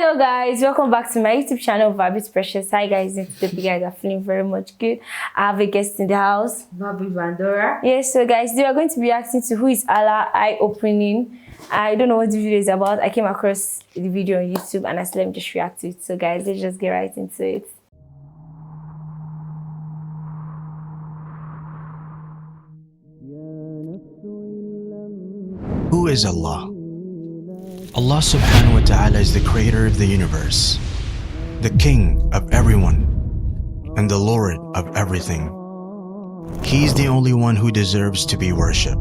Hello guys, welcome back to my YouTube channel, Vibes Precious. Hi guys, and today you guys are feeling very much good. I have a guest in the house, Babu Vandora. Yes, so guys, we are going to be reacting to Who is Allah eye-opening. I don't know what the video is about. I came across the video on YouTube and I said let me just react to it. So guys, let's just get right into it. Who is Allah? Allah subhanahu wa ta'ala is the creator of the universe, the king of everyone, and the lord of everything. He is the only one who deserves to be worshipped.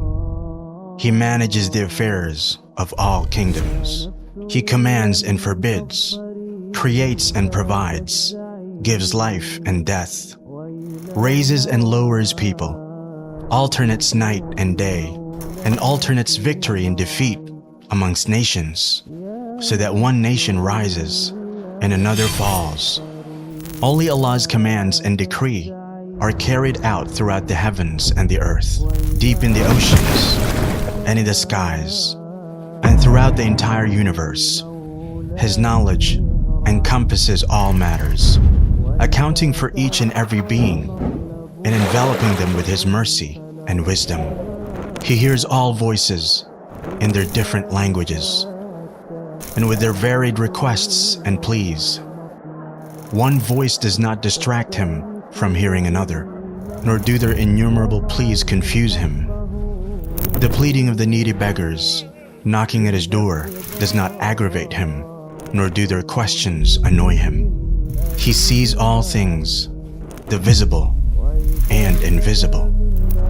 He manages the affairs of all kingdoms. He commands and forbids, creates and provides, gives life and death, raises and lowers people, alternates night and day, and alternates victory and defeat amongst nations, so that one nation rises and another falls. Only Allah's commands and decree are carried out throughout the heavens and the earth, deep in the oceans and in the skies, and throughout the entire universe. His knowledge encompasses all matters, accounting for each and every being and enveloping them with His mercy and wisdom. He hears all voices in their different languages and with their varied requests and pleas. One voice does not distract Him from hearing another, nor do their innumerable pleas confuse Him. The pleading of the needy beggars knocking at His door does not aggravate Him, nor do their questions annoy Him. He sees all things, the visible and invisible.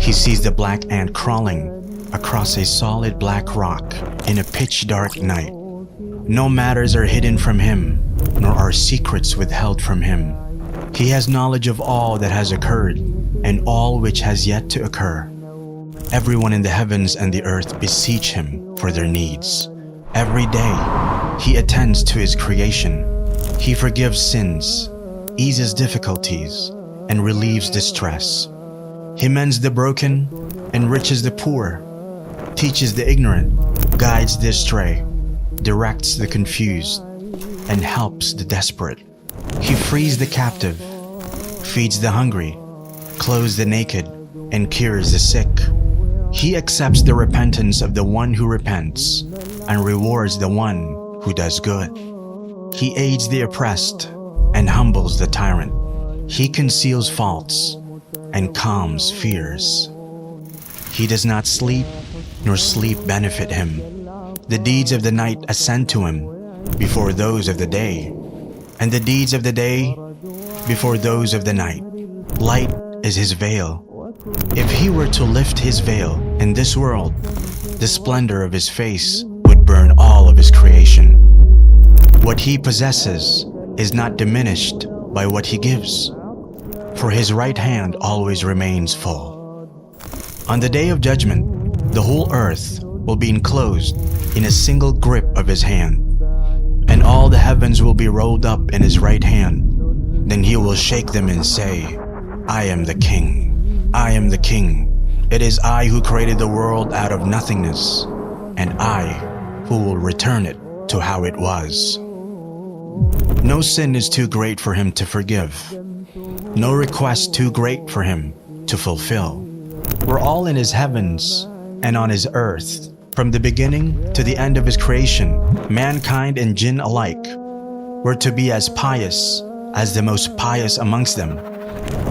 He sees the black ant crawling across a solid black rock in a pitch-dark night. No matters are hidden from Him, nor are secrets withheld from Him. He has knowledge of all that has occurred and all which has yet to occur. Everyone in the heavens and the earth beseech Him for their needs. Every day, He attends to His creation. He forgives sins, eases difficulties, and relieves distress. He mends the broken, enriches the poor, teaches the ignorant, guides the astray, directs the confused, and helps the desperate. He frees the captive, feeds the hungry, clothes the naked, and cures the sick. He accepts the repentance of the one who repents and rewards the one who does good. He aids the oppressed and humbles the tyrant. He conceals faults and calms fears. He does not sleep, nor sleep benefit Him. The deeds of the night ascend to Him before those of the day, and the deeds of the day before those of the night. Light is His veil. If He were to lift His veil in this world, the splendor of His face would burn all of His creation. What He possesses is not diminished by what He gives, for His right hand always remains full. On the day of judgment, the whole earth will be enclosed in a single grip of His hand, and all the heavens will be rolled up in His right hand. Then He will shake them and say, I am the King. I am the King. It is I who created the world out of nothingness, and I who will return it to how it was. No sin is too great for Him to forgive. No request too great for Him to fulfill. We're all in His heavens and on His earth. From the beginning to the end of His creation, mankind and jinn alike were to be as pious as the most pious amongst them.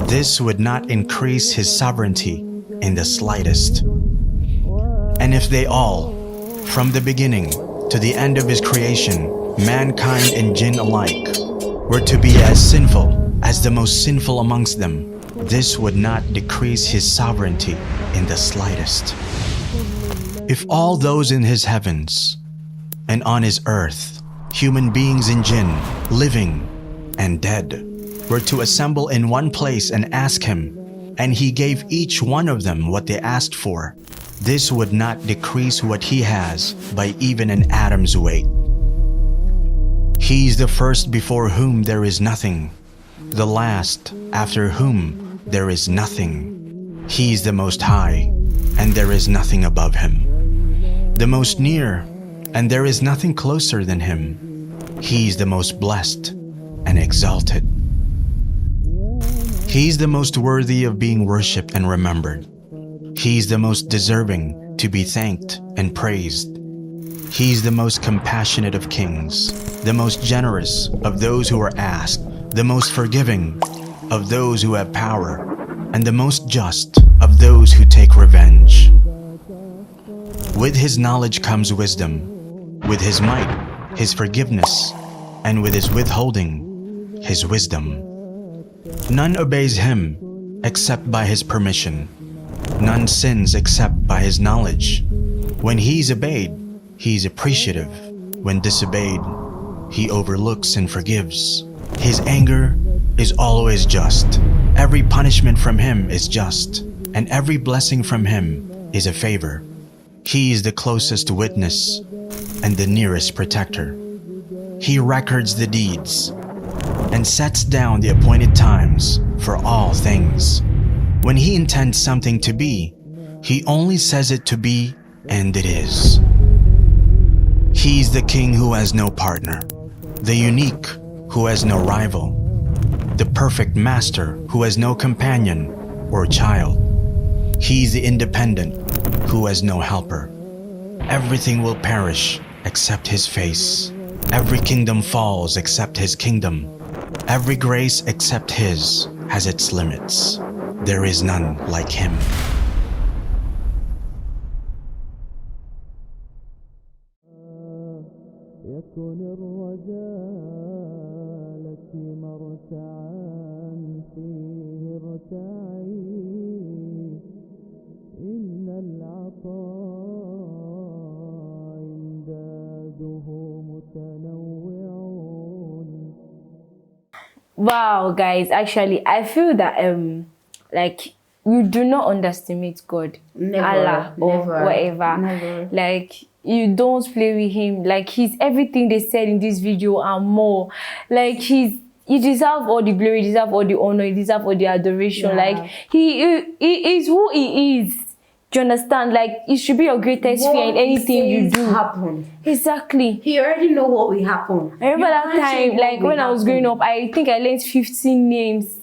This would not increase His sovereignty in the slightest. And if they all, from the beginning to the end of His creation, mankind and jinn alike, were to be as sinful as the most sinful amongst them, this would not decrease His sovereignty in the slightest. If all those in His heavens and on His earth, human beings and jinn, living and dead, were to assemble in one place and ask Him, and He gave each one of them what they asked for, this would not decrease what He has by even an atom's weight. He is the first before whom there is nothing, the last after whom there is nothing. He is the Most High, and there is nothing above Him. The most near, and there is nothing closer than Him. He is the most blessed and exalted. He is the most worthy of being worshipped and remembered. He is the most deserving to be thanked and praised. He is the most compassionate of kings, the most generous of those who are asked, the most forgiving of those who have power, and the most just of those who take revenge. With his knowledge comes wisdom, with his might, his forgiveness, and with his withholding, his wisdom. None obeys him except by his permission. None sins except by his knowledge. When he is obeyed, he is appreciative. When disobeyed, he overlooks and forgives. His anger is always just. Every punishment from him is just, and every blessing from him is a favor. He is the closest witness and the nearest protector. He records the deeds and sets down the appointed times for all things. When he intends something to be, he only says it to be, and it is. He is the king who has no partner, the unique who has no rival, the perfect master who has no companion or child. He is the independent who has no helper. Everything will perish except his face. Every kingdom falls except his kingdom. Every grace except his has its limits. There is none like him. Wow, guys, actually I feel that like you do not underestimate God, Never, Allah, or never, whatever. never. Like, you don't play with him. Like, he's everything they said in this video and more. Like, he deserves all the glory, he deserves all the honor, he deserves all the adoration. Yeah. Like, he is who he is. Do you understand? Like, it should be your greatest fear in anything you do. Happen. Exactly. He already know what will happen. I remember that time, like when I was growing up, I think I learned 15 names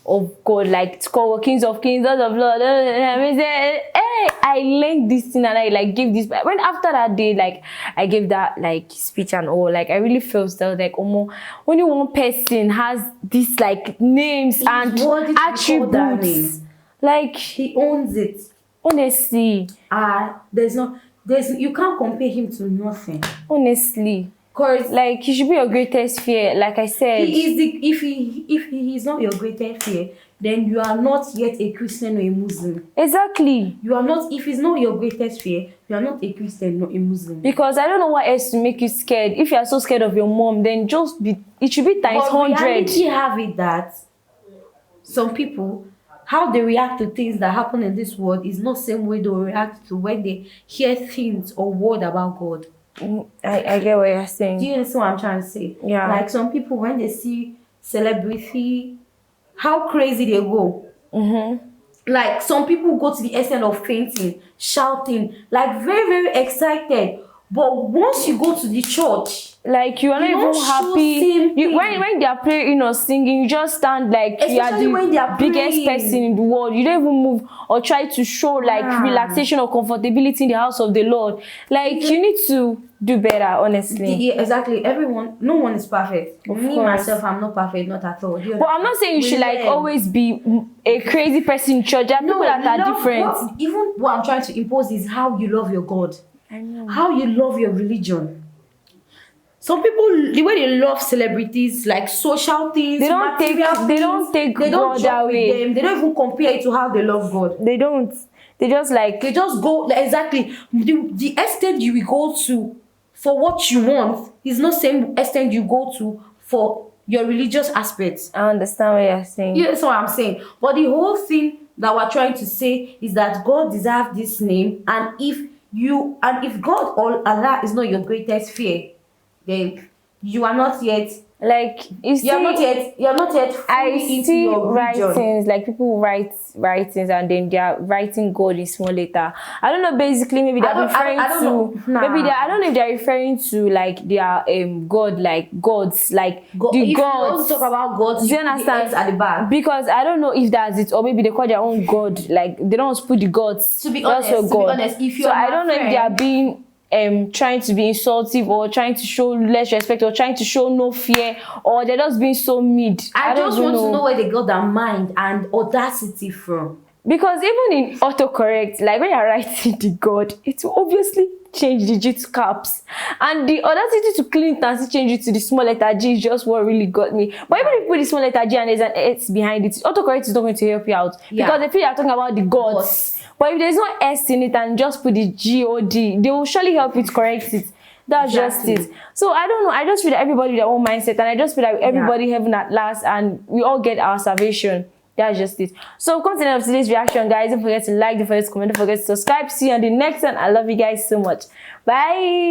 of God, like to call kings of kings, lords of lords. I learned this thing and I like gave this. When after that day, like I gave that like speech and all, like I really felt that like only one person has this like names and attributes. Like he owns it. Honestly, you can't compare him to nothing. Honestly. Cause like he should be your greatest fear, like I said. He is if he is not your greatest fear, then you are not yet a Christian or a Muslim. Exactly. You are not. If it's not your greatest fear, you are not a Christian nor a Muslim. Because I don't know what else to make you scared. If you are so scared of your mom, then just be. It should be times 100. But reality have it that some people, how they react to things that happen in this world is not the same way they react to when they hear things or word about God. I get what you're saying. Do you understand what I'm trying to say? Yeah. Like some people, when they see celebrity, how crazy they go. Like some people go to the extent of fainting, shouting, like very, very excited. But once you go to the church, like you are not even happy. When they are praying or singing, you just stand like you are the biggest person in the world. You don't even move or try to show like relaxation or comfortability in the house of the Lord. Like you need to do better, honestly. Yeah, exactly. No one is perfect. Me myself, I'm not perfect, not at all. But I'm not saying you should like always be a crazy person in church. There are people that are different. Even what I'm trying to impose is how you love your God. I know. How you love your religion. Some people, the way they love celebrities, like social things, they don't take God that way. They don't even compare it to how they love God. They don't. They just go exactly the extent you will go to for what you want is not same extent you go to for your religious aspects. I understand what you're saying. Yeah, that's what I'm saying. But the whole thing that we're trying to say is that God deserves this name, and if God or Allah is not your greatest fear, then you are not yet Like you see, You're not yet fully I into see your religion. writings, like people write writings and then they are writing God in small letter. I don't know, basically maybe they're referring I don't know. to Nah. maybe they I don't know if they're referring to like their God, like gods, like If the you want gods. to talk about gods, Do you put the understand? X at the back. Because I don't know if that's it, or maybe they call their own God, like they don't want to put the gods. To be That's honest, your God. if you're so I my don't know if they are friend- being trying to be insultive or trying to show less respect or trying to show no fear, or they're just being so mid. I don't just even want to know where they got that mind and audacity from. Because even in autocorrect, like when you're writing the God, it will obviously change digit to caps, and the audacity to clean it and still change it to the small letter G is just what really got me. But even if you put the small letter G and there's an S behind it, autocorrect is not going to help you out because they feel you're talking about the gods. But if there's no S in it and just put the G-O-D, they will surely help you to correct it. That's Exactly. just it. So I don't know. I just feel that everybody with their own mindset, and I just feel that everybody heaven at last, and we all get our salvation. That's just it. So come to the end of today's reaction, guys. Don't forget to like, don't forget to comment, don't forget to subscribe. See you on the next one. I love you guys so much. Bye.